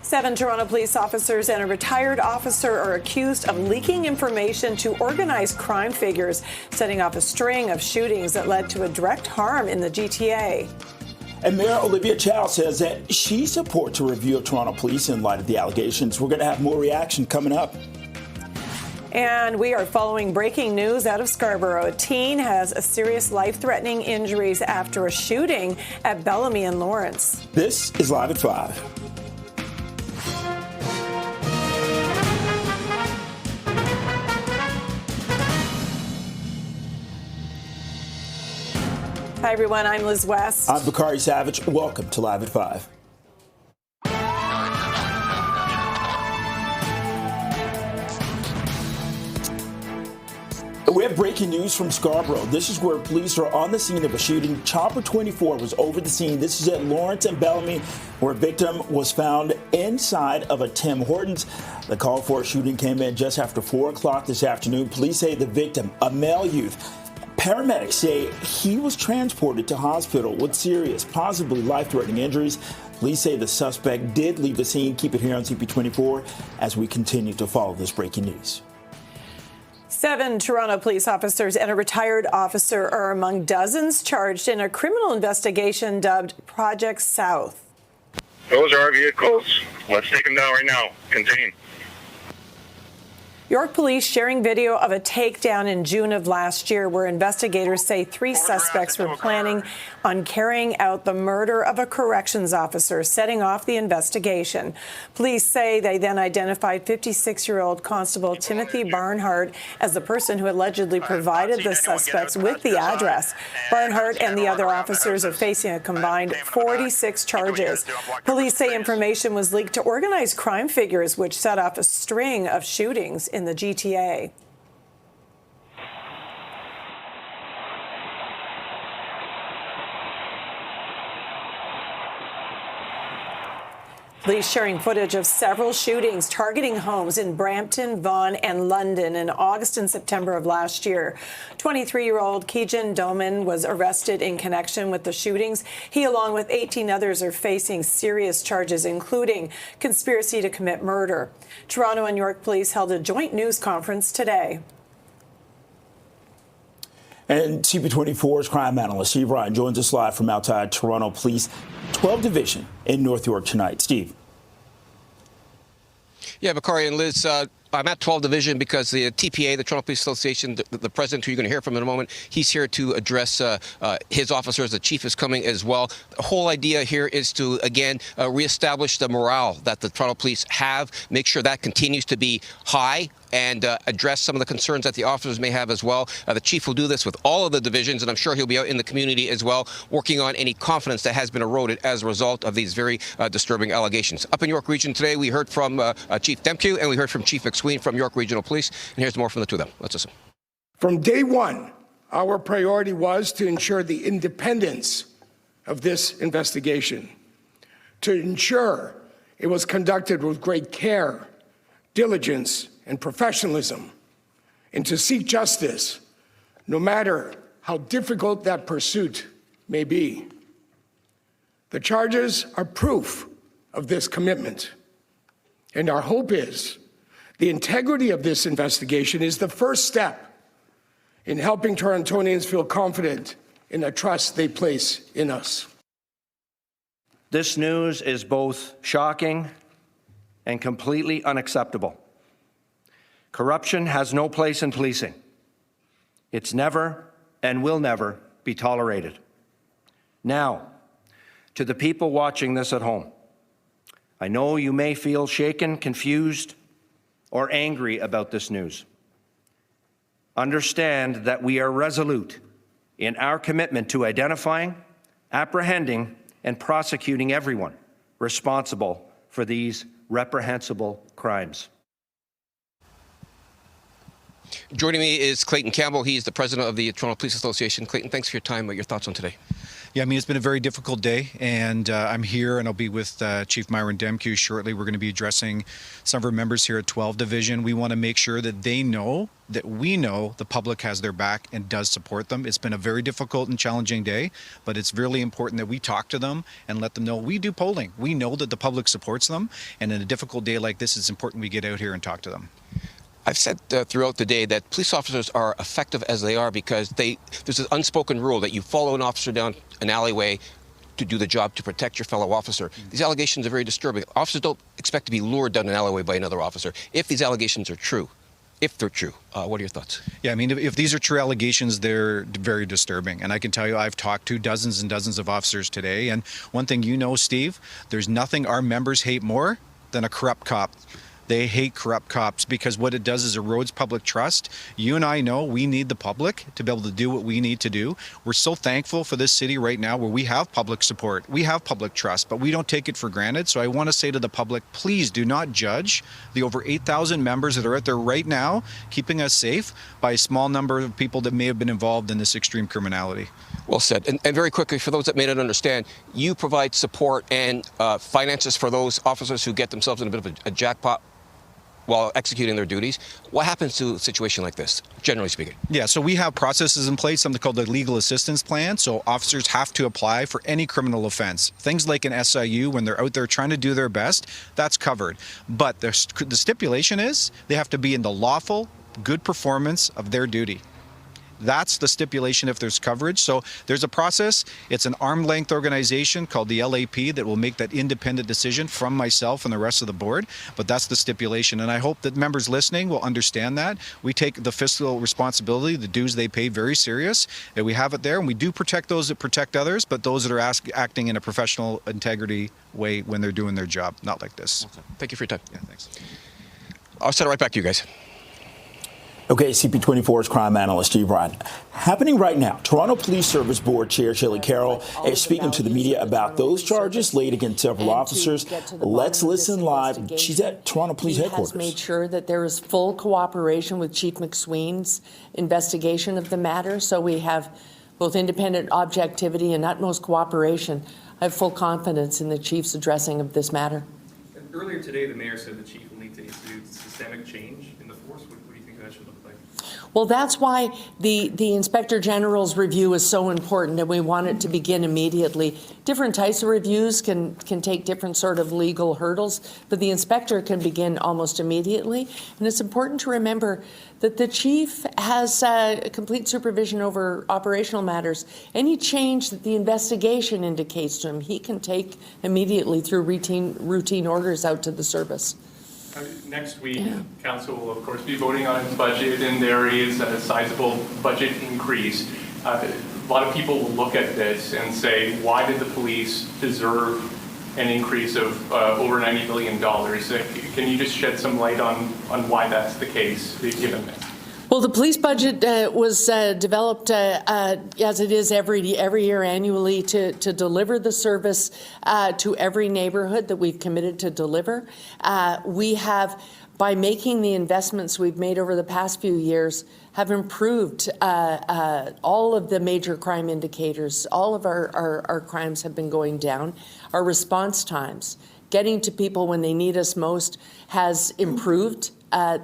7 Toronto police officers and a retired officer are accused of leaking information to organized crime figures, setting off a string of shootings that led to a direct harm in the GTA. And Mayor Olivia Chow says that she supports a review of Toronto police in light of the allegations. We're going to have more reaction coming up. And we are following breaking news out of Scarborough. A teen has a serious life-threatening injuries after a shooting at Bellamy in Lawrence. This is Live at 5. Hi, everyone. I'm Liz West. I'm Bakari Savage. Welcome to Live at 5. We have breaking news from Scarborough. This is where police are on the scene of a shooting. Chopper 24 was over the scene. This is at Lawrence and Bellamy, where a victim was found inside of a Tim Hortons. The call for a shooting came in just after 4 o'clock this afternoon. Police say the victim, a male youth. Paramedics say he was transported to hospital with serious, possibly life-threatening injuries. Police say the suspect did leave the scene. Keep it here on CP24 as we continue to follow this breaking news. 7 Toronto police officers and a retired officer are among dozens charged in a criminal investigation dubbed Project South. Those are our vehicles. Let's take them down right now. Contain. York police sharing video of a takedown in June of last year where investigators say 3 suspects were planning on carrying out the murder of a corrections officer, setting off the investigation. Police say they then identified 56-year-old Constable Timothy Barnhart as the person who allegedly provided the suspects with the address. Barnhart and the other officers are facing a combined 46 charges. Police say information was leaked to organized crime figures, which set off a string of shootings in the GTA. Police sharing footage of several shootings targeting homes in Brampton, Vaughan, and London in August and September of last year. 23-year-old Keegan Doman was arrested in connection with the shootings. He, along with 18 others, are facing serious charges, including conspiracy to commit murder. Toronto and York police held a joint news conference today. And CP24's crime analyst Steve Ryan joins us live from outside Toronto Police 12 Division in North York tonight. Steve. Yeah, Bakari and Liz, I'm at 12 Division because the TPA, the Toronto Police Association, the president, who you're going to hear from in a moment, he's here to address his officers. The chief is coming as well. The whole idea here is to, again, reestablish the morale that the Toronto Police have, make sure that continues to be high, and address some of the concerns that the officers may have as well. The chief will do this with all of the divisions, and I'm sure he'll be out in the community as well, working on any confidence that has been eroded as a result of these very disturbing allegations. Up in York Region today, we heard from Chief Demke and we heard from Chief McSween from York Regional Police, and here's more from the two of them. Let's listen. From day one, our priority was to ensure the independence of this investigation, to ensure it was conducted with great care, diligence, and professionalism, and to seek justice, no matter how difficult that pursuit may be. The charges are proof of this commitment, and our hope is the integrity of this investigation is the first step in helping Torontonians feel confident in the trust they place in us. This news is both shocking and completely unacceptable. Corruption has no place in policing. It's never and will never be tolerated. Now, to the people watching this at home, I know you may feel shaken, confused, or angry about this news. Understand that we are resolute in our commitment to identifying, apprehending, and prosecuting everyone responsible for these reprehensible crimes. Joining me is Clayton Campbell. He's the president of the Toronto Police Association. Clayton, thanks for your time. Your thoughts on today? Yeah, I mean, it's been a very difficult day, and I'm here, and I'll be with Chief Myron Demke shortly. We're going to be addressing some of our members here at 12 Division. We want to make sure that they know that we know the public has their back and does support them. It's been a very difficult and challenging day, but it's really important that we talk to them and let them know we do polling. We know that the public supports them, and in a difficult day like this, it's important we get out here and talk to them. I've said throughout the day that police officers are effective as they are because there's an unspoken rule that you follow an officer down an alleyway to do the job to protect your fellow officer. These allegations are very disturbing. Officers don't expect to be lured down an alleyway by another officer. If these allegations are true, if they're true, what are your thoughts? Yeah, I mean, if these are true allegations, they're very disturbing. And I can tell you, I've talked to dozens and dozens of officers today. And one thing you know, Steve, there's nothing our members hate more than a corrupt cop. They hate corrupt cops because what it does is erodes public trust. You and I know we need the public to be able to do what we need to do. We're so thankful for this city right now where we have public support. We have public trust, but we don't take it for granted. So I want to say to the public, please do not judge the over 8,000 members that are out there right now keeping us safe by a small number of people that may have been involved in this extreme criminality. Well said. And very quickly, for those that may not understand, you provide support and finances for those officers who get themselves in a bit of a jackpot while executing their duties. What happens to a situation like this, generally speaking? Yeah, so we have processes in place, something called the Legal Assistance Plan. So officers have to apply for any criminal offense. Things like an SIU, when they're out there trying to do their best, that's covered. But the stipulation is they have to be in the lawful, good performance of their duty. That's the stipulation if there's coverage. So there's a process. It's an arm's length organization called the LAP that will make that independent decision from myself and the rest of the board. But that's the stipulation. And I hope that members listening will understand that. We take the fiscal responsibility, the dues they pay, very serious. And we have it there. And we do protect those that protect others, but those that are acting in a professional integrity way when they're doing their job, not like this. Thank you for your time. Yeah, thanks. I'll send it right back to you guys. Okay, CP24's crime analyst Steve Ryan. Happening right now, Toronto Police Service Board Chair Shelley Carroll is speaking to the media about those charges laid against several officers. Let's listen live. She's at Toronto Police Headquarters. He has made sure that there is full cooperation with Chief McSween's investigation of the matter, so we have both independent objectivity and utmost cooperation. I have full confidence in the Chief's addressing of this matter. Earlier today, the Mayor said the Chief will need to institute systemic change in the force. What do you think that should look like? Well, that's why the Inspector General's review is so important, and we want it to begin immediately. Different types of reviews can take different sort of legal hurdles, but the inspector can begin almost immediately. And it's important to remember that the chief has complete supervision over operational matters. Any change that the investigation indicates to him, he can take immediately through routine orders out to the service. Next week, Council will, of course, be voting on its budget, and there is a sizable budget increase. A lot of people will look at this and say, why did the police deserve an increase of over $90 million? Can you just shed some light on why that's the case, given this? Well, the police budget was developed, as it is every year annually, to deliver the service to every neighborhood that we've committed to deliver. We have, by making the investments we've made over the past few years, have improved all of the major crime indicators. All of our crimes have been going down. Our response times, getting to people when they need us most, has improved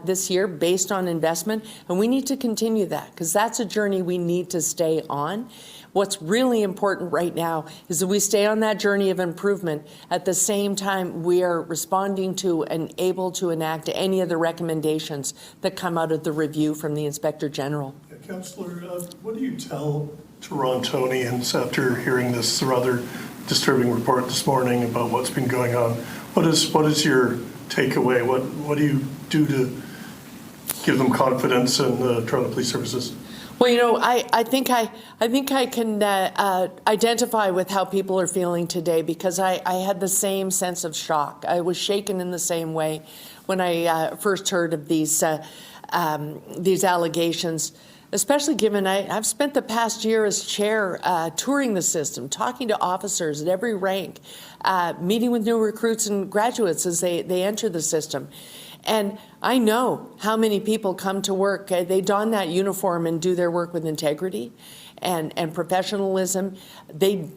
this year based on investment, and we need to continue that because that's a journey we need to stay on. What's really important right now is that we stay on that journey of improvement. At the same time, we are responding to and able to enact any of the recommendations that come out of the review from the Inspector General. Councillor, what do you tell Torontonians after hearing this rather disturbing report this morning about what's been going on? What is your takeaway? What do you do to give them confidence in the Toronto Police Services? Well, you know, I think I can identify with how people are feeling today because I had the same sense of shock. I was shaken in the same way when I first heard of these allegations, especially given I've spent the past year as chair touring the system, talking to officers at every rank, meeting with new recruits and graduates as they enter the system. And I know how many people come to work, they don that uniform and do their work with integrity. and professionalism. They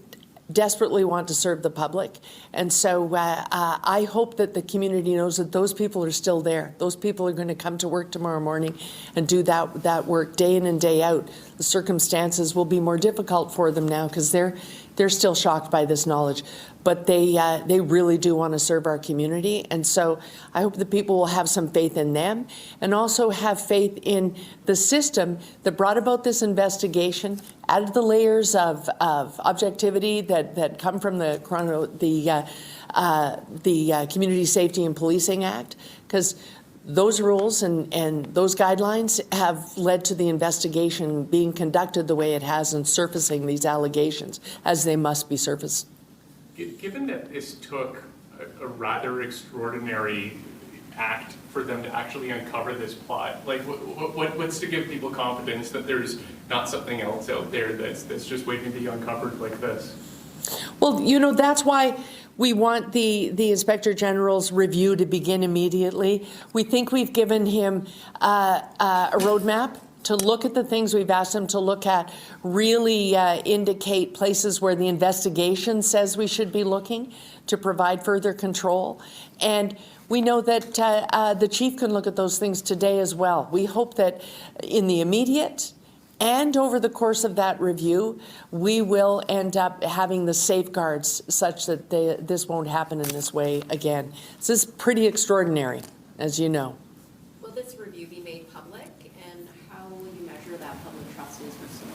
desperately want to serve the public. And so I hope that the community knows that those people are still there. Those people are going to come to work tomorrow morning and do that work day in and day out. The circumstances will be more difficult for them now because they're still shocked by this knowledge. But they really do want to serve our community. And so I hope the people will have some faith in them and also have faith in the system that brought about this investigation, added the layers of objectivity that come from the Community Safety and Policing Act, because those rules and those guidelines have led to the investigation being conducted the way it has and surfacing these allegations as they must be surfaced. Given that this took a rather extraordinary act for them to actually uncover this plot, like what's to give people confidence that there's not something else out there that's just waiting to be uncovered like this? Well, you know, that's why we want the Inspector General's review to begin immediately. We think we've given him a roadmap to look at the things we've asked him to look at, really indicate places where the investigation says we should be looking to provide further control. And we know that the chief can look at those things today as well. We hope that in the immediate and over the course of that review, we will end up having the safeguards such that this won't happen in this way again. This is pretty extraordinary, as you know. Will this review be made public, and how will you measure that public trust is restored?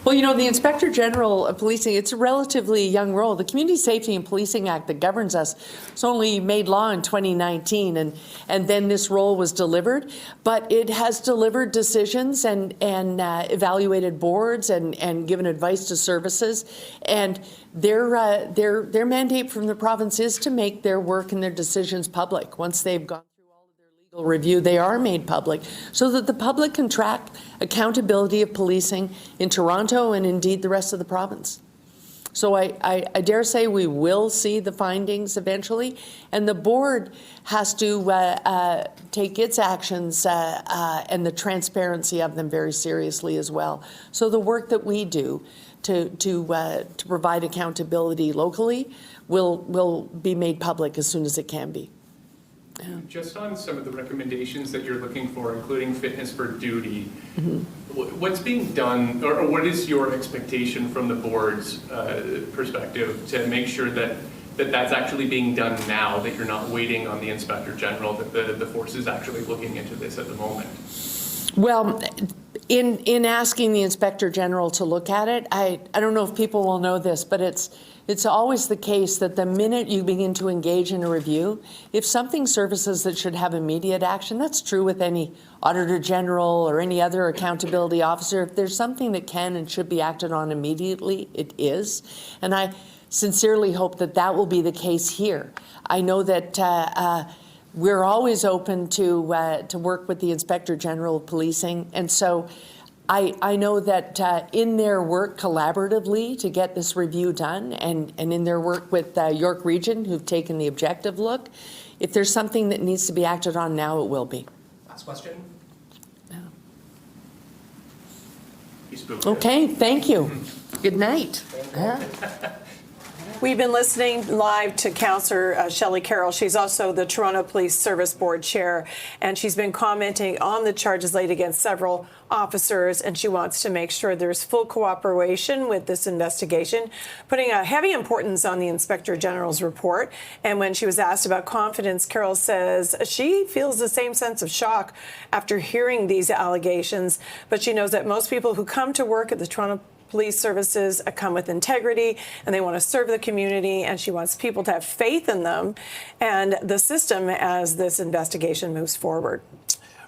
Well, you know, the Inspector General of Policing, it's a relatively young role. The Community Safety and Policing Act that governs us was only made law in 2019, and then this role was delivered. But it has delivered decisions and evaluated boards and given advice to services. And their mandate from the province is to make their work and their decisions public. Once they've gone review, they are made public so that the public can track accountability of policing in Toronto and indeed the rest of the province. So I dare say we will see the findings eventually, and the board has to take its actions and the transparency of them very seriously as well. So the work that we do to provide accountability locally will be made public as soon as it can be. Just on some of the recommendations that you're looking for, including fitness for duty, what's being done, or what is your expectation from the board's perspective to make sure that that's actually being done now, that you're not waiting on the Inspector General, that the force is actually looking into this at the moment? Well, in asking the Inspector General to look at it, I don't know if people will know this, but it's always the case that the minute you begin to engage in a review, if something surfaces that should have immediate action, that's true with any Auditor General or any other accountability officer. If there's something that can and should be acted on immediately, it is. And I sincerely hope that that will be the case here. I know that we're always open to work with the Inspector General of Policing, and so I know that in their work collaboratively to get this review done, and in their work with York Region, who've taken the objective look, if there's something that needs to be acted on now, it will be. Last question. Okay, thank you. Good night. We've been listening live to Councillor Shelley Carroll. She's also the Toronto Police Service Board Chair, and she's been commenting on the charges laid against several officers, and she wants to make sure there's full cooperation with this investigation, putting a heavy importance on the Inspector General's report. And when she was asked about confidence, Carroll says she feels the same sense of shock after hearing these allegations, but she knows that most people who come to work at the Toronto Police services come with integrity, and they want to serve the community, and she wants people to have faith in them and the system as this investigation moves forward.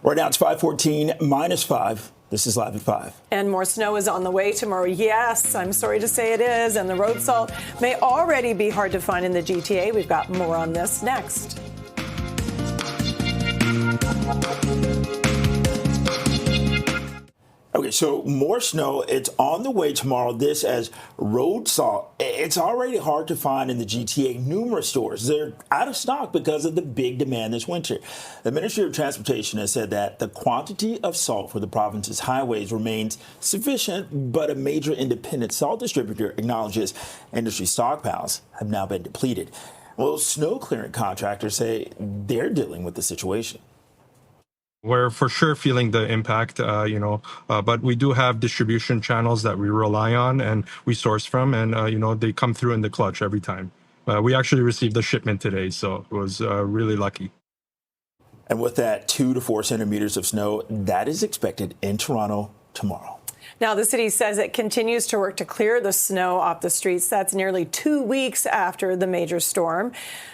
Right now it's 5:14 minus 5. This is Live at 5. And more snow is on the way tomorrow. Yes, I'm sorry to say it is. And the road salt may already be hard to find in the GTA. We've got more on this next. Okay, so more snow. It's on the way tomorrow. This as road salt. It's already hard to find in the GTA. Numerous stores, they're out of stock because of the big demand this winter. The Ministry of Transportation has said that the quantity of salt for the province's highways remains sufficient, but a major independent salt distributor acknowledges industry stockpiles have now been depleted. Well, snow clearing contractors say they're dealing with the situation. We're for sure feeling the impact, but we do have distribution channels that we rely on and we source from, and, they come through in the clutch every time. We actually received the shipment today, so it was really lucky. And with that 2 to 4 centimeters of snow, that is expected in Toronto tomorrow. Now, the city says it continues to work to clear the snow off the streets. That's nearly 2 weeks after the major storm.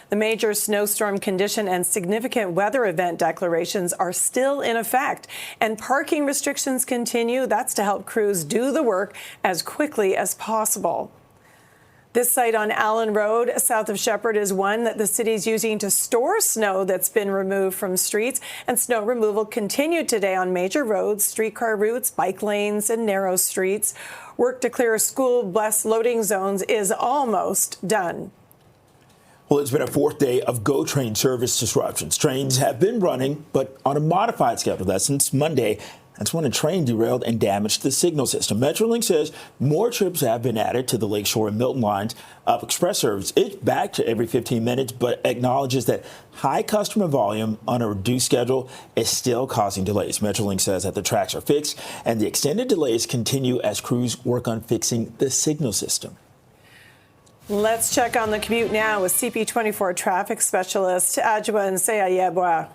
The major snowstorm condition and significant weather event declarations are still in effect, and parking restrictions continue. That's to help crews do the work as quickly as possible. This site on Allen Road, south of Shepherd, is one that the city is using to store snow that's been removed from streets. And snow removal continued today on major roads, streetcar routes, bike lanes, and narrow streets. Work to clear school bus loading zones is almost done. Well, it's been a 4th day of GO train service disruptions. Trains have been running, but on a modified schedule. That's since Monday. That's when a train derailed and damaged the signal system. Metrolink says more trips have been added to the Lakeshore and Milton lines of express service. It's back to every 15 minutes, but acknowledges that high customer volume on a reduced schedule is still causing delays. Metrolink says that the tracks are fixed and the extended delays continue as crews work on fixing the signal system. Let's check on the commute now with CP24 traffic specialist Adjoa Nsayayebwa.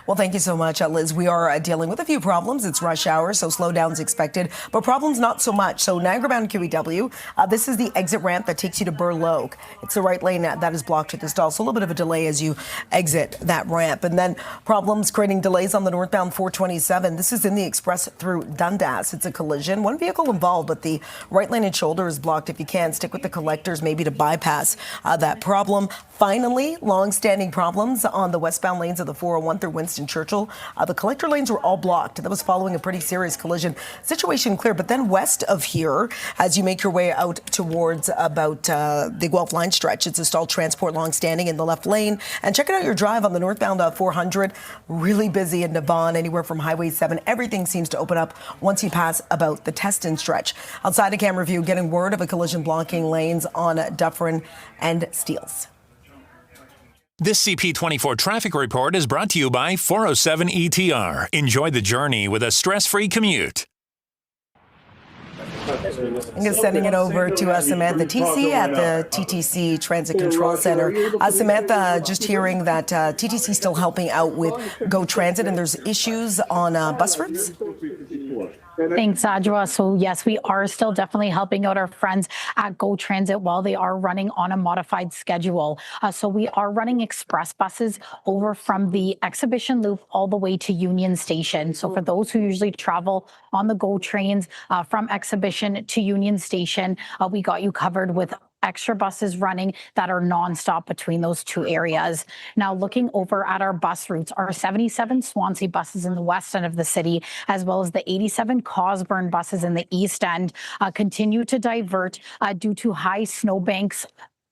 Well, thank you so much, Liz. We are dealing with a few problems. It's rush hour, so slowdowns expected, but problems not so much. So Niagara-bound QEW, this is the exit ramp that takes you to Burloak. It's the right lane that is blocked at this stall, so a little bit of a delay as you exit that ramp. And then problems creating delays on the northbound 427. This is in the express through Dundas. It's a collision. One vehicle involved, but the right lane and shoulder is blocked. If you can, stick with the collectors, maybe to bypass that problem. Finally, long-standing problems on the westbound lanes of the 401 through Winston Churchill. The collector lanes were all blocked. That was following a pretty serious collision. Situation clear, but then west of here, as you make your way out towards about the Guelph line stretch, it's a stalled transport long-standing in the left lane. And checking out your drive on the northbound 400, really busy in Devon, anywhere from Highway 7. Everything seems to open up once you pass about the Teston stretch. Outside of camera view, getting word of a collision blocking lanes on Dufferin and Steeles. This CP24 traffic report is brought to you by 407 ETR. Enjoy the journey with a stress-free commute. I'm just sending it over to Samantha TC at the TTC Transit Control Center. Samantha, just hearing that TTC still helping out with GO Transit and there's issues on bus routes? Thanks, Adjoa. So yes, we are still definitely helping out our friends at GO Transit while they are running on a modified schedule. So we are running express buses over from the Exhibition Loop all the way to Union Station. So for those who usually travel on the GO trains from Exhibition to Union Station, we got you covered with extra buses running that are nonstop between those two areas. Now, looking over at our bus routes, our 77 Swansea buses in the west end of the city, as well as the 87 Cosburn buses in the east end, continue to divert due to high snowbanks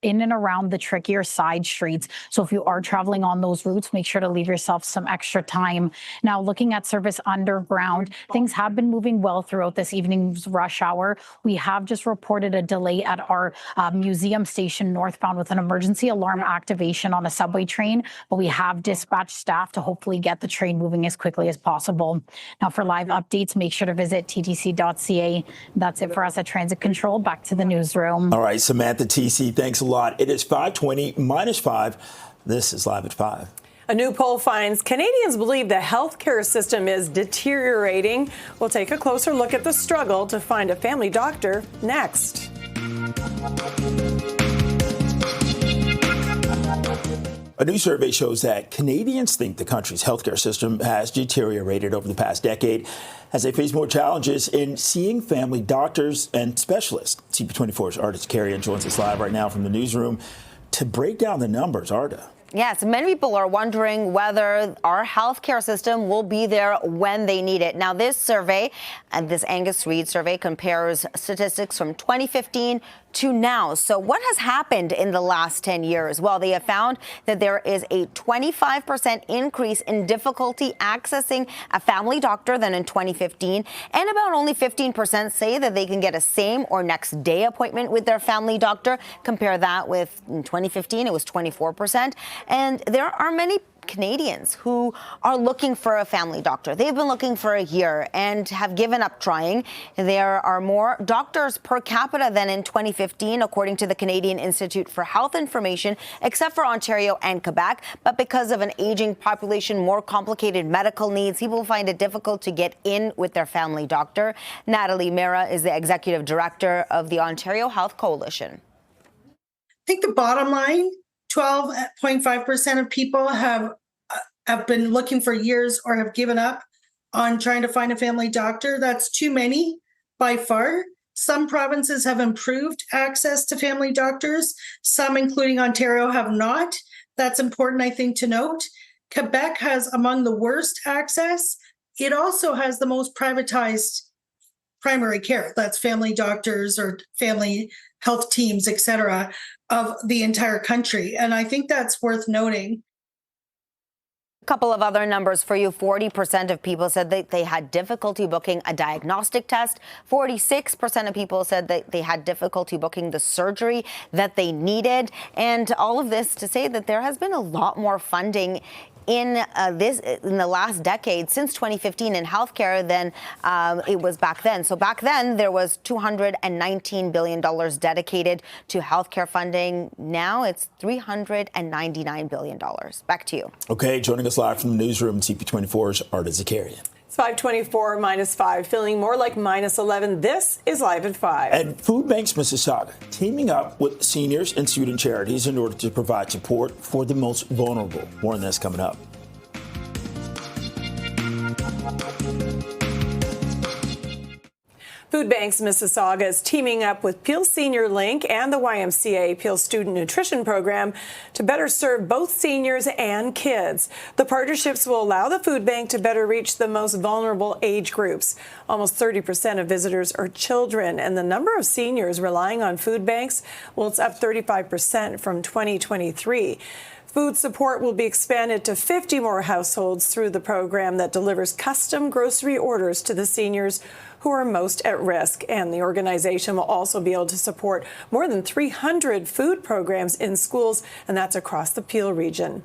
in and around the trickier side streets. So if you are traveling on those routes, make sure to leave yourself some extra time. Now, looking at service underground, things have been moving well throughout this evening's rush hour. We have just reported a delay at our museum station northbound with an emergency alarm activation on a subway train, but we have dispatched staff to hopefully get the train moving as quickly as possible. Now, for live updates, make sure to visit ttc.ca. That's it for us at Transit Control. Back to the newsroom. All right, Samantha TC, thanks a lot. It is 5:20 minus 5. This is Live at 5. A new poll finds Canadians believe the healthcare system is deteriorating. We'll take a closer look at the struggle to find a family doctor next. A new survey shows that Canadians think the country's healthcare system has deteriorated over the past decade as they face more challenges in seeing family doctors and specialists. CP24's Arda Carrion joins us live right now from the newsroom to break down the numbers. Arda. Yes, many people are wondering whether our healthcare system will be there when they need it. Now, this survey, and this Angus Reid survey, compares statistics from 2015 to now. So what has happened in the last 10 years? Well, they have found that there is a 25% increase in difficulty accessing a family doctor than in 2015. And about only 15% say that they can get a same or next day appointment with their family doctor. Compare that with in 2015, it was 24%. And there are many Canadians who are looking for a family doctor. They've been looking for a year and have given up trying. There are more doctors per capita than in 2015, according to the Canadian Institute for Health Information, except for Ontario and Quebec. But because of an aging population, more complicated medical needs, people find it difficult to get in with their family doctor. Natalie Mera is the executive director of the Ontario Health Coalition. I think the bottom line, 12.5% of people have been looking for years or have given up on trying to find a family doctor. That's too many by far. Some provinces have improved access to family doctors. Some, including Ontario, have not. That's important, I think, to note. Quebec has among the worst access. It also has the most privatized primary care. That's family doctors or family health teams, et cetera, of the entire country. And I think that's worth noting. A couple of other numbers for you. 40% of people said that they had difficulty booking a diagnostic test. 46% of people said that they had difficulty booking the surgery that they needed. And all of this to say that there has been a lot more funding in the last decade, since 2015, in healthcare than it was back then. So back then, there was $219 billion dedicated to healthcare funding. Now it's $399 billion. Back to you. Okay, joining us live from the newsroom, CP24's Arda Zakarian. It's 524 -5, feeling more like -11. This is Live at 5. And Food Banks Mississauga teaming up with seniors and student charities in order to provide support for the most vulnerable. More on this coming up. Food Banks Mississauga is teaming up with Peel Senior Link and the YMCA Peel Student Nutrition Program to better serve both seniors and kids. The partnerships will allow the food bank to better reach the most vulnerable age groups. Almost 30% of visitors are children, and the number of seniors relying on food banks, well, it's up 35% from 2023. Food support will be expanded to 50 more households through the program that delivers custom grocery orders to the seniors who are most at risk. And the organization will also be able to support more than 300 food programs in schools, and that's across the Peel region.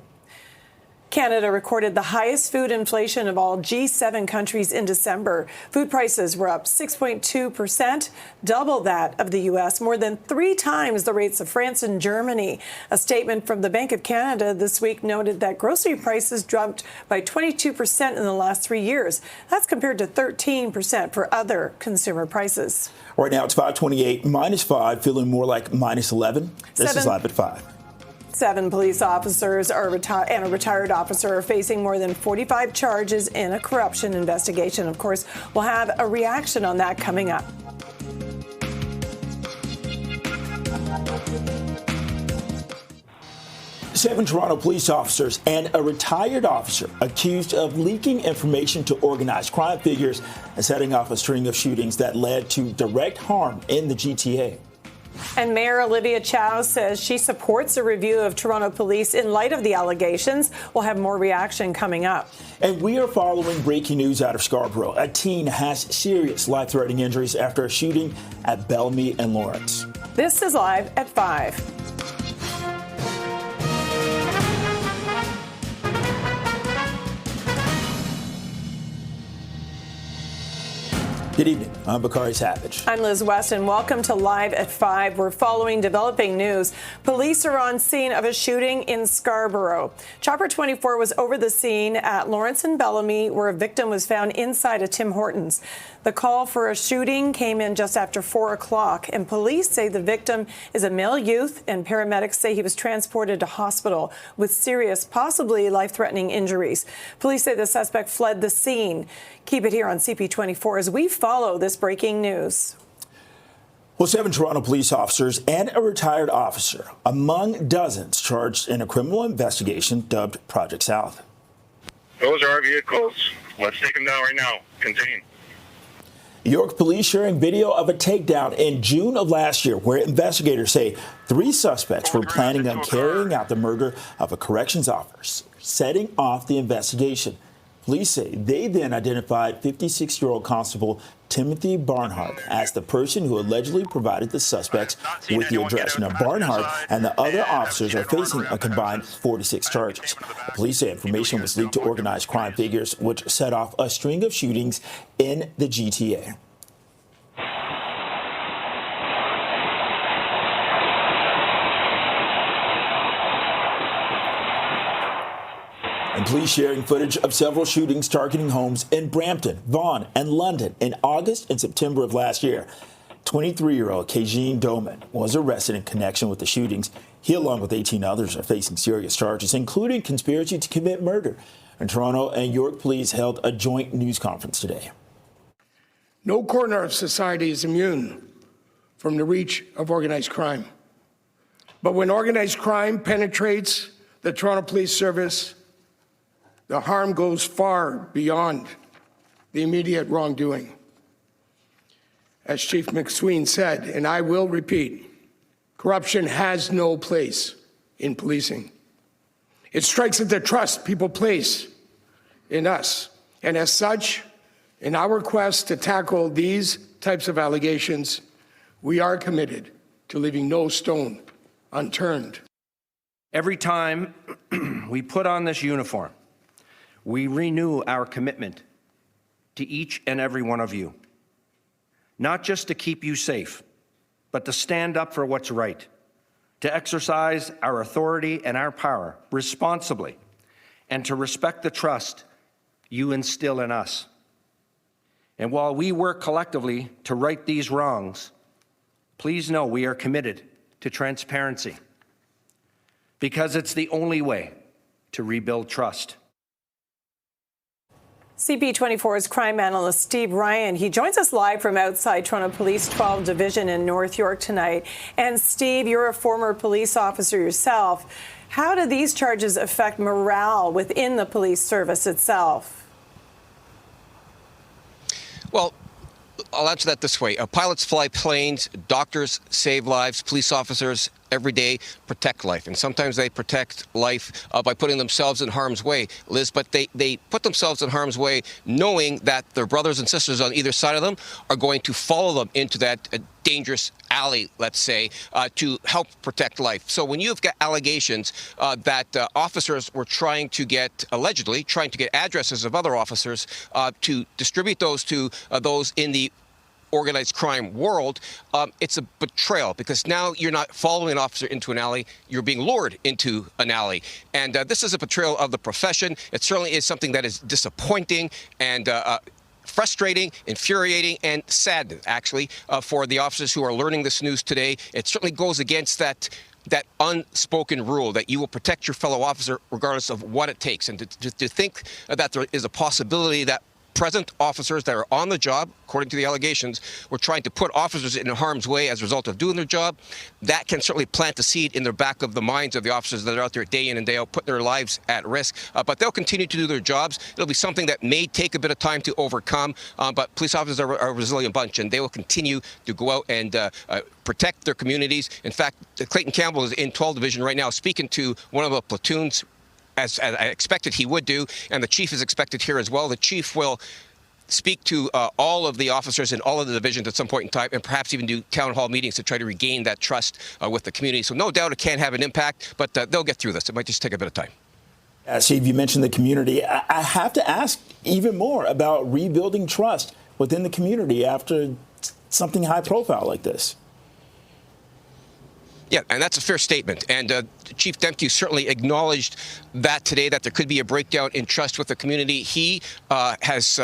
Canada recorded the highest food inflation of all G7 countries in December. Food prices were up 6.2%, double that of the U.S., more than 3 times the rates of France and Germany. A statement from the Bank of Canada this week noted that grocery prices dropped by 22% in the last 3 years. That's compared to 13% for other consumer prices. Right now it's 528, -5, feeling more like -11. This is Live at 5. 7 police officers and a retired officer are facing more than 45 charges in a corruption investigation. Of course, we'll have a reaction on that coming up. Seven Toronto police officers and a retired officer accused of leaking information to organized crime figures and setting off a string of shootings that led to direct harm in the GTA. And Mayor Olivia Chow says she supports a review of Toronto police in light of the allegations. We'll have more reaction coming up. And we are following breaking news out of Scarborough. A teen has serious life-threatening injuries after a shooting at Bellamy and Lawrence. This is Live at 5. Good evening. I'm Bakari Savage. I'm Liz West, and welcome to Live at 5. We're following developing news. Police are on scene of a shooting in Scarborough. Chopper 24 was over the scene at Lawrence and Bellamy, where a victim was found inside a Tim Hortons. The call for a shooting came in just after 4 o'clock, and police say the victim is a male youth, and paramedics say he was transported to hospital with serious, possibly life-threatening injuries. Police say the suspect fled the scene. Keep it here on CP24 as we follow this breaking news. Well, 7 Toronto police officers and a retired officer among dozens charged in a criminal investigation dubbed Project South. Those are our vehicles. Let's take them down right now. Continue. York police sharing video of a takedown in June of last year where investigators say 3 suspects were planning on carrying out the murder of a corrections officer, setting off the investigation. Police say they then identified 56-year-old Constable Timothy Barnhart as the person who allegedly provided the suspects with the address. Now, Barnhart and the other officers are facing a combined 46 charges. The police say information was leaked to organized crime figures, which set off a string of shootings in the GTA. And police sharing footage of several shootings targeting homes in Brampton, Vaughan, and London in August and September of last year. 23-year-old Kajin Doman was arrested in connection with the shootings. He, along with 18 others, are facing serious charges, including conspiracy to commit murder. And Toronto and York police held a joint news conference today. No corner of society is immune from the reach of organized crime. But when organized crime penetrates the Toronto Police Service, the harm goes far beyond the immediate wrongdoing. As Chief McSween said, and I will repeat, corruption has no place in policing. It strikes at the trust people place in us. And as such, in our quest to tackle these types of allegations, we are committed to leaving no stone unturned. Every time we put on this uniform, we renew our commitment to each and every one of you, not just to keep you safe, but to stand up for what's right, to exercise our authority and our power responsibly, and to respect the trust you instill in us. And while we work collectively to right these wrongs, please know we are committed to transparency, because it's the only way to rebuild trust. CP24's crime analyst Steve Ryan, he joins us live from outside Toronto Police 12 Division in North York tonight. And Steve, you're a former police officer yourself. How do these charges affect morale within the police service itself? Well, I'll answer that this way. Pilots fly planes, doctors save lives, police officers every day protect life. And sometimes they protect life by putting themselves in harm's way, Liz, but they put themselves in harm's way knowing that their brothers and sisters on either side of them are going to follow them into that dangerous alley, let's say, to help protect life. So when you've got allegations that officers were allegedly trying to get addresses of other officers to distribute those to those in the organized crime world, it's a betrayal, because now you're not following an officer into an alley, you're being lured into an alley. And this is a betrayal of the profession. It certainly is something that is disappointing and frustrating, infuriating, and sad, actually, for the officers who are learning this news today. It certainly goes against that unspoken rule that you will protect your fellow officer regardless of what it takes. And to think that there is a possibility that present officers that are on the job, according to the allegations, were trying to put officers in harm's way as a result of doing their job, that can certainly plant a seed in the back of the minds of the officers that are out there day in and day out, putting their lives at risk. But they'll continue to do their jobs. It'll be something that may take a bit of time to overcome, but police officers are a resilient bunch, and they will continue to go out and protect their communities. In fact, Clayton Campbell is in 12 Division right now speaking to one of the platoons, as I expected he would do, and the chief is expected here as well. The chief will speak to all of the officers in all of the divisions at some point in time, and perhaps even do town hall meetings to try to regain that trust with the community. So no doubt it can have an impact, but they'll get through this. It might just take a bit of time. Steve, you mentioned the community. I have to ask even more about rebuilding trust within the community after something high profile like this. Yeah, and that's a fair statement. And Chief Demke certainly acknowledged that today, that there could be a breakdown in trust with the community. He has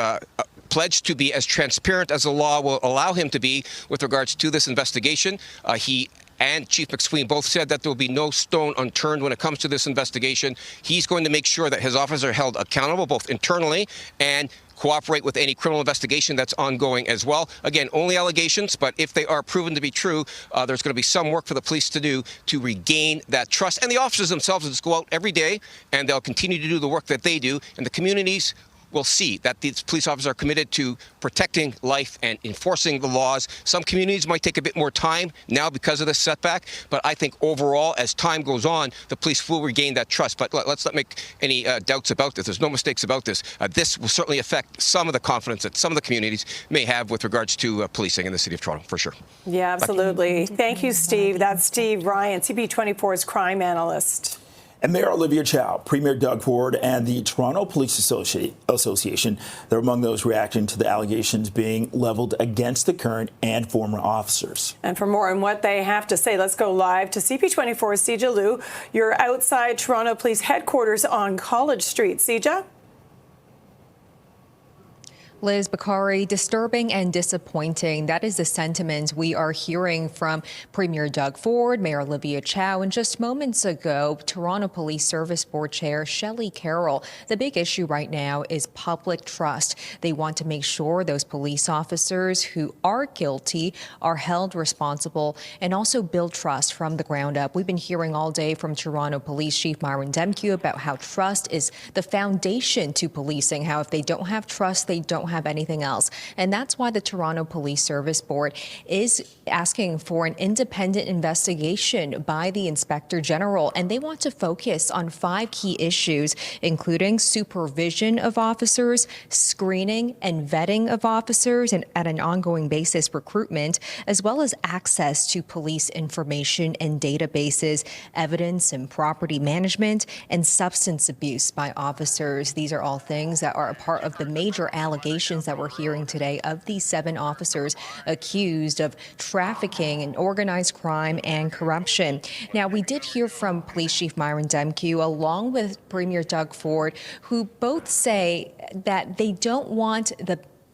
pledged to be as transparent as the law will allow him to be with regards to this investigation. He and Chief McSween both said that there will be no stone unturned when it comes to this investigation. He's going to make sure that his officers are held accountable, both internally and cooperate with any criminal investigation that's ongoing as well. Again, only allegations, but if they are proven to be true, there's going to be some work for the police to do to regain that trust. And the officers themselves will just go out every day, and they'll continue to do the work that they do. And the communities will see that these police officers are committed to protecting life and enforcing the laws. Some communities might take a bit more time now because of this setback, but I think overall, as time goes on, the police will regain that trust. But let's not make any doubts about this. There's no mistakes about this. This will certainly affect some of the confidence that some of the communities may have with regards to policing in the City of Toronto, for sure. Yeah, absolutely. Thank you, Steve. That's Steve Ryan, CP24's crime analyst. And Mayor Olivia Chow, Premier Doug Ford, and the Toronto Police Association, they're among those reacting to the allegations being leveled against the current and former officers. And for more on what they have to say, let's go live to CP24's Sija Liu. You're outside Toronto Police Headquarters on College Street. Sija? Liz Bakari, disturbing and disappointing. That is the sentiment we are hearing from Premier Doug Ford, Mayor Olivia Chow, and just moments ago, Toronto Police Service Board Chair Shelley Carroll. The big issue right now is public trust. They want to make sure those police officers who are guilty are held responsible and also build trust from the ground up. We've been hearing all day from Toronto Police Chief Myron Demkiw about how trust is the foundation to policing, how if they don't have trust, they don't have anything else. And that's why the Toronto Police Service Board is asking for an independent investigation by the Inspector General. And they want to focus on 5 key issues, including supervision of officers, screening and vetting of officers, and at an ongoing basis, recruitment, as well as access to police information and databases, evidence and property management, and substance abuse by officers. These are all things that are a part of the major allegations that we're hearing today of these 7 officers accused of trafficking and organized crime and corruption. Now, we did hear from Police Chief Myron Demkiw along with Premier Doug Ford, who both say that they don't want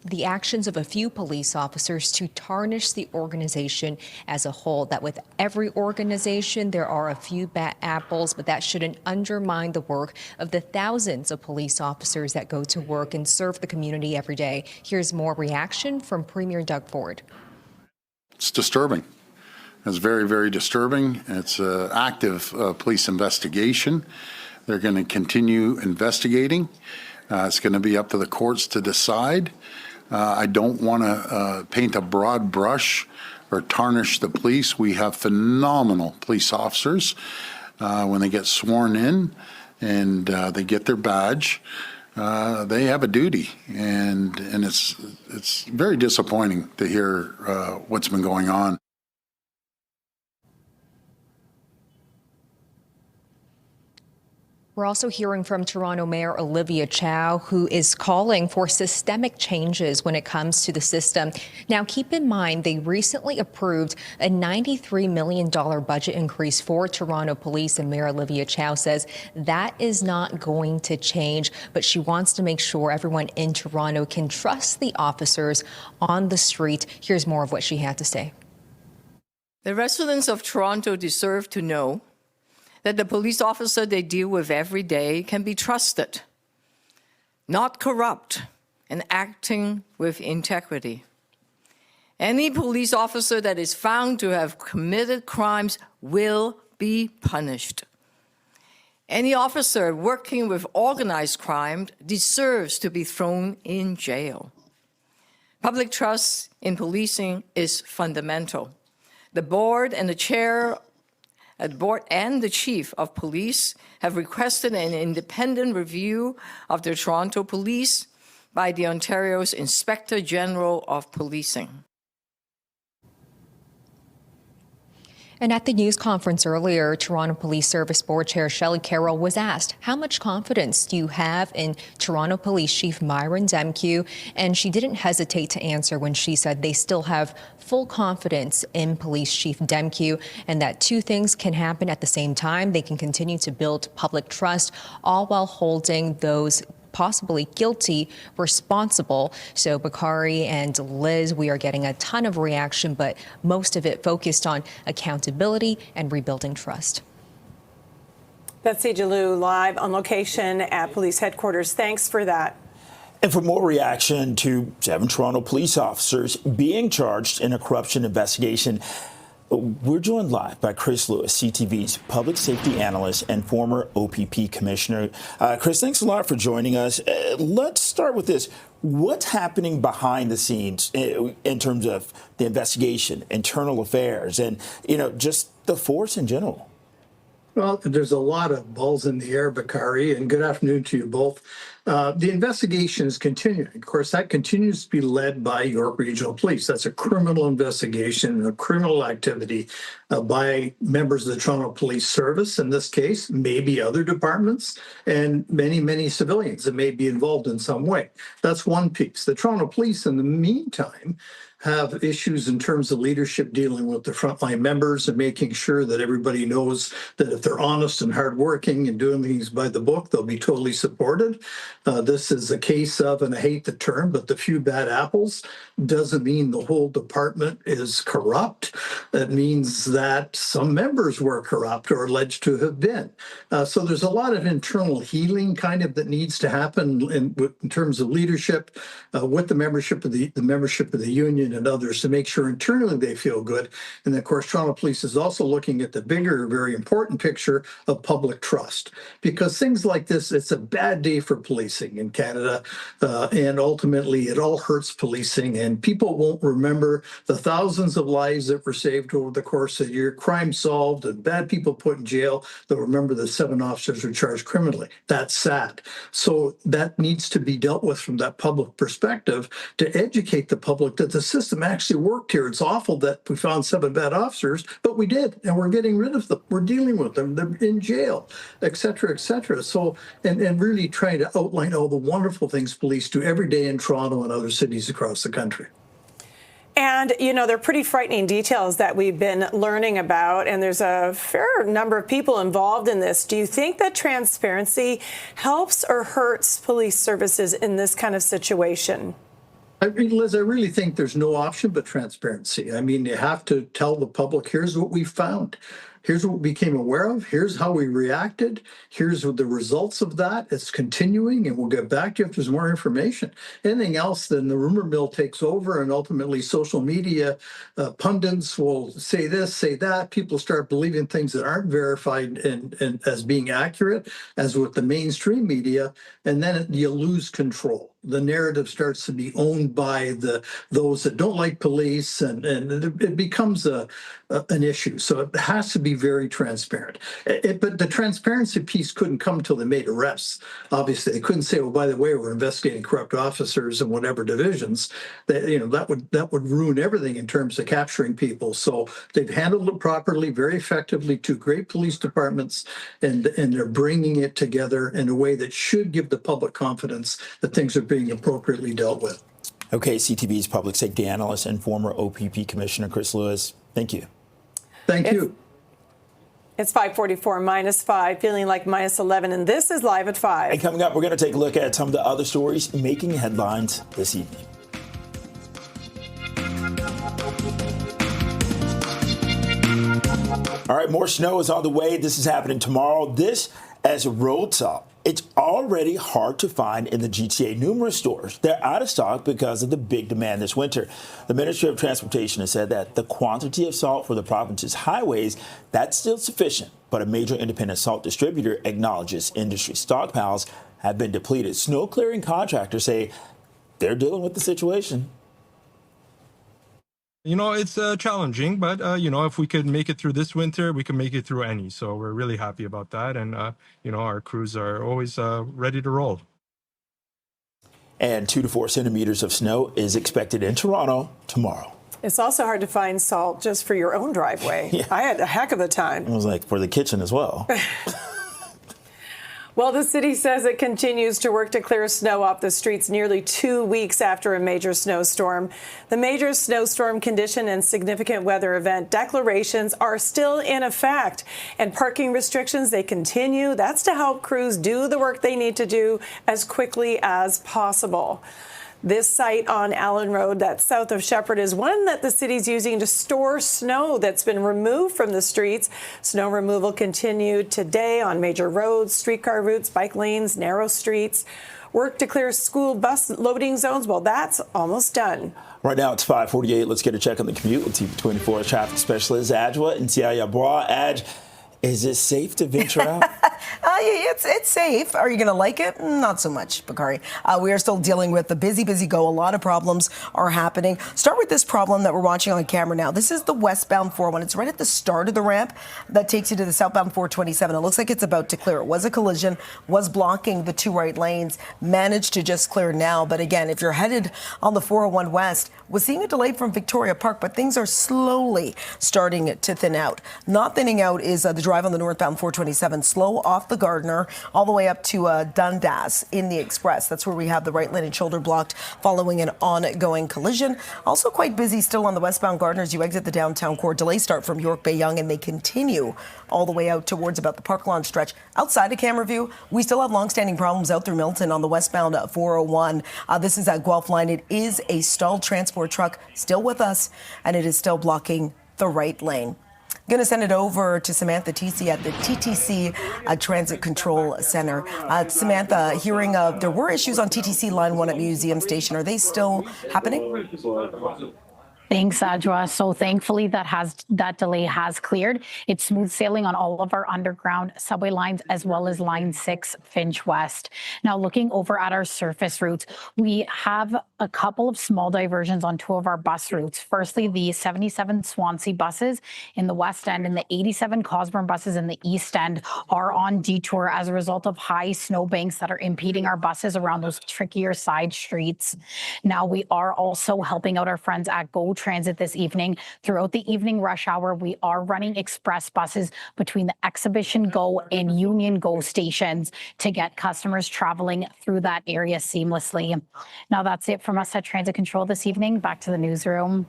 the actions of a few police officers to tarnish the organization as a whole, that with every organization there are a few bad apples, but that shouldn't undermine the work of the thousands of police officers that go to work and serve the community every day. Here's more reaction from Premier Doug Ford. It's disturbing. It's very, very disturbing. It's an active police investigation. They're going to continue investigating. It's going to be up to the courts to decide. I don't want to paint a broad brush or tarnish the police. We have phenomenal police officers. When they get sworn in and they get their badge, they have a duty, and it's very disappointing to hear what's been going on. We're also hearing from Toronto Mayor Olivia Chow, who is calling for systemic changes when it comes to the system. Now, keep in mind, they recently approved a $93 million budget increase for Toronto Police, and Mayor Olivia Chow says that is not going to change, but she wants to make sure everyone in Toronto can trust the officers on the street. Here's more of what she had to say. The residents of Toronto deserve to know that the police officer they deal with every day can be trusted, not corrupt, and acting with integrity. Any police officer that is found to have committed crimes will be punished. Any officer working with organized crime deserves to be thrown in jail. Public trust in policing is fundamental. The board and the chair and the chief of police have requested an independent review of the Toronto Police by the Ontario's Inspector General of Policing. And at the news conference earlier, Toronto Police Service Board Chair Shelley Carroll was asked, how much confidence do you have in Toronto Police Chief Myron Demkiw? And she didn't hesitate to answer when she said they still have full confidence in Police Chief Demkiw, and that 2 things can happen at the same time. They can continue to build public trust, all while holding those possibly guilty, responsible. So Bakari and Liz, we are getting a ton of reaction, but most of it focused on accountability and rebuilding trust. Betsy Jalou live on location at police headquarters. Thanks for that. And for more reaction to 7 Toronto police officers being charged in a corruption investigation, we're joined live by Chris Lewis, CTV's public safety analyst and former OPP commissioner. Chris, thanks a lot for joining us. Let's start with this. What's happening behind the scenes in terms of the investigation, internal affairs, and, just the force in general? Well, there's a lot of balls in the air, Bakari, and good afternoon to you both. The investigation is continuing. Of course, that continues to be led by York Regional Police. That's a criminal investigation, a criminal activity by members of the Toronto Police Service, in this case, maybe other departments, and many, many civilians that may be involved in some way. That's one piece. The Toronto Police, in the meantime, have issues in terms of leadership dealing with the frontline members and making sure that everybody knows that if they're honest and hardworking and doing things by the book, they'll be totally supported. This is a case of, and I hate the term, but the few bad apples doesn't mean the whole department is corrupt. That means that some members were corrupt or alleged to have been. So there's a lot of internal healing kind of that needs to happen in terms of leadership with the membership of the union and others to make sure internally they feel good. And of course, Toronto Police is also looking at the bigger, very important picture of public trust, because things like this, it's a bad day for policing in Canada. And ultimately, it all hurts policing, and people won't remember the thousands of lives that were saved over the course of the year, crime solved and bad people put in jail. They'll remember the 7 officers were charged criminally. That's sad. So that needs to be dealt with from that public perspective to educate the public that the system actually worked here. It's awful that we found 7 bad officers, but we did, and we're getting rid of them. We're dealing with them. They're in jail, et cetera, et cetera. So, and really trying to outline all the wonderful things police do every day in Toronto and other cities across the country. And, they're pretty frightening details that we've been learning about, and there's a fair number of people involved in this. Do you think that transparency helps or hurts police services in this kind of situation? I mean, Liz, I really think there's no option but transparency. I mean, you have to tell the public, here's what we found. Here's what we became aware of. Here's how we reacted. Here's the results of that. It's continuing, and we'll get back to you if there's more information. Anything else, then the rumor mill takes over, and ultimately social media pundits will say this, say that. People start believing things that aren't verified and as being accurate, as with the mainstream media, and then you lose control. The narrative starts to be owned by those that don't like police, and it becomes an issue. So it has to be very transparent. But the transparency piece couldn't come until they made arrests. Obviously, they couldn't say, "Oh, by the way, we're investigating corrupt officers in whatever divisions." That would ruin everything in terms of capturing people. So they've handled it properly, very effectively. 2 great police departments, and they're bringing it together in a way that should give the public confidence that things are being appropriately dealt with. Okay, CTV's public safety analyst and former OPP commissioner Chris Lewis, thank you. Thank you. It's 5:44, -5, feeling like -11, and this is Live at 5. And coming up, we're going to take a look at some of the other stories making headlines this evening. All right, more snow is on the way. This is happening tomorrow. This as road salt. It's already hard to find in the GTA. Numerous stores, they're out of stock because of the big demand this winter. The Ministry of Transportation has said that the quantity of salt for the province's highways, that's still sufficient. But a major independent salt distributor acknowledges industry stockpiles have been depleted. Snow clearing contractors say they're dealing with the situation. It's challenging, but, if we could make it through this winter, we can make it through any. So we're really happy about that. And, our crews are always ready to roll. And 2 to 4 centimeters of snow is expected in Toronto tomorrow. It's also hard to find salt just for your own driveway. Yeah. I had a heck of a time. It was like for the kitchen as well. Well, the city says it continues to work to clear snow off the streets nearly 2 weeks after a major snowstorm. The major snowstorm condition and significant weather event declarations are still in effect, and parking restrictions, they continue. That's to help crews do the work they need to do as quickly as possible. This site on Allen Road, that's south of Shepherd, is one that the city's using to store snow that's been removed from the streets. Snow removal continued today on major roads, streetcar routes, bike lanes, narrow streets. Work to clear school bus loading zones, well, that's almost done. Right now it's 5:48. Let's get a check on the commute with CP24 traffic specialist Adjoa and Tia Yabra. Adj, is it safe to venture out? It's safe. Are you going to like it? Not so much, Bakari. We are still dealing with the busy go. A lot of problems are happening. Start with this problem that we're watching on camera now. This is the westbound 401. It's right at the start of the ramp that takes you to the southbound 427. It looks like it's about to clear. It was a collision, was blocking the two right lanes, managed to just clear now. But again, if you're headed on the 401 West, we're seeing a delay from Victoria Park, but things are slowly starting to thin out. Not thinning out is the drive on the northbound 427, slow off the Gardiner, all the way up to Dundas in the Express. That's where we have the right lane and shoulder blocked following an ongoing collision. Also quite busy still on the westbound Gardiner as you exit the downtown core. Delays start from York Bay Yonge and they continue all the way out towards about the Park Lawn stretch. Outside of camera view, we still have long-standing problems out through Milton on the westbound 401. This is at Guelph line. It is a stalled transport truck still with us, and it is still blocking the right lane. Going to send it over to Samantha TC at the TTC Transit Control Center. Samantha, hearing there were issues on TTC Line 1 at Museum Station. Are they still happening? Thanks, Adjoa. So thankfully that delay has cleared. It's smooth sailing on all of our underground subway lines as well as Line 6 Finch West. Now looking over at our surface routes, we have a couple of small diversions on two of our bus routes. Firstly, the 77 Swansea buses in the west end and the 87 Cosburn buses in the east end are on detour as a result of high snowbanks that are impeding our buses around those trickier side streets. Now we are also helping out our friends at Go Transit this evening. Throughout the evening rush hour, we are running express buses between the Exhibition Go and Union Go stations to get customers traveling through that area seamlessly. Now that's it from us at Transit Control this evening. Back to the newsroom.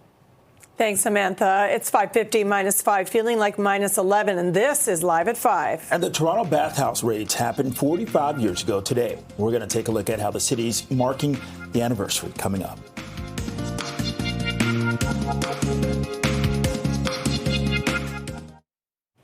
Thanks, Samantha. It's 5:50, -5, feeling like -11, and this is Live at 5. And the Toronto bathhouse raids happened 45 years ago today. We're going to take a look at how the city's marking the anniversary coming up.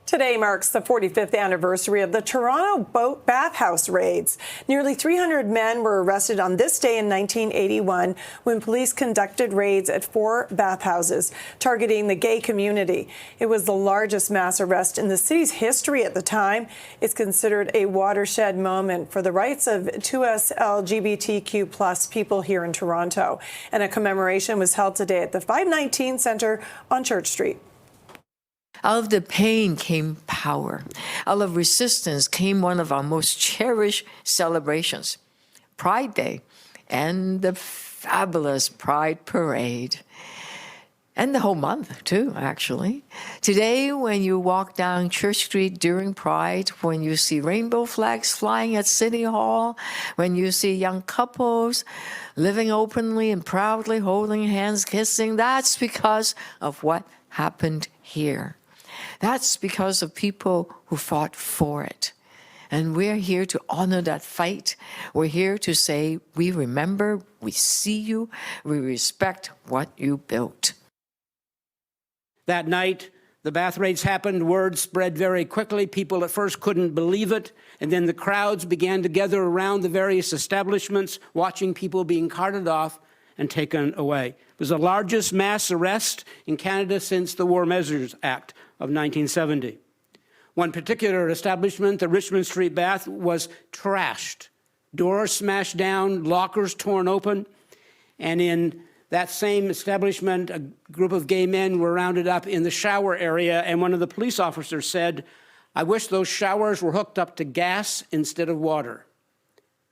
Today marks the 45th anniversary of the Toronto bathhouse raids. Nearly 300 men were arrested on this day in 1981 when police conducted raids at 4 bathhouses targeting the gay community. It was the largest mass arrest in the city's history at the time. It's considered a watershed moment for the rights of 2S LGBTQ+ people here in Toronto. And a commemoration was held today at the 519 Centre on Church Street. Out of the pain came power. Out of resistance came one of our most cherished celebrations, Pride Day, and the fabulous Pride Parade. And the whole month, too, actually. Today, when you walk down Church Street during Pride, when you see rainbow flags flying at City Hall, when you see young couples living openly and proudly, holding hands, kissing, that's because of what happened here. That's because of people who fought for it. And we're here to honor that fight. We're here to say, we remember, we see you, we respect what you built. That night, the bath raids happened. Word spread very quickly. People at first couldn't believe it. And then the crowds began to gather around the various establishments, watching people being carted off and taken away. It was the largest mass arrest in Canada since the War Measures Act of 1970. One particular establishment, the Richmond Street Bath, was trashed. Doors smashed down, lockers torn open, and in that same establishment, a group of gay men were rounded up in the shower area, and one of the police officers said, "I wish those showers were hooked up to gas instead of water."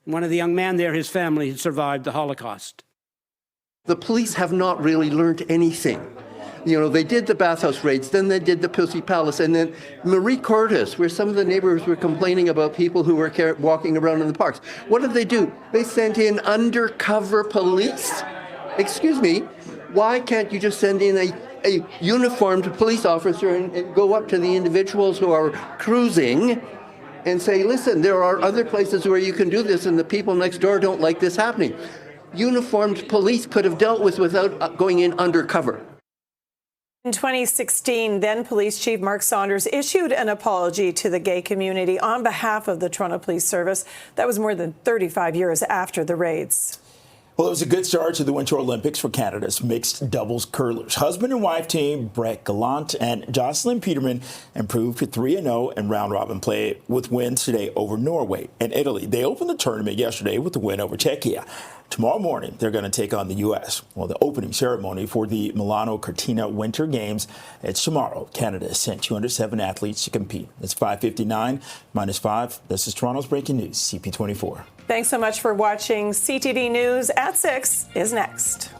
And one of the young men there, his family, had survived the Holocaust. The police have not really learned anything. They did the bathhouse raids, then they did the Pussy Palace, and then Marie Curtis, where some of the neighbors were complaining about people who were walking around in the parks. What did they do? They sent in undercover police. Excuse me, why can't you just send in a uniformed police officer and go up to the individuals who are cruising and say, listen, there are other places where you can do this and the people next door don't like this happening. Uniformed police could have dealt with without going in undercover. In 2016, then Police Chief Mark Saunders issued an apology to the gay community on behalf of the Toronto Police Service. That was more than 35 years after the raids. Well, it was a good start to the Winter Olympics for Canada's mixed doubles curlers. Husband and wife team Brett Gallant and Jocelyn Peterman improved to 3-0 in round-robin play with wins today over Norway and Italy. They opened the tournament yesterday with the win over Czechia. Tomorrow morning, they're going to take on the U.S. Well, the opening ceremony for the Milano Cortina Winter Games, it's tomorrow. Canada has sent 207 athletes to compete. It's 5:59 -5. This is Toronto's Breaking News, CP24. Thanks so much for watching. CTV News at 6 is next.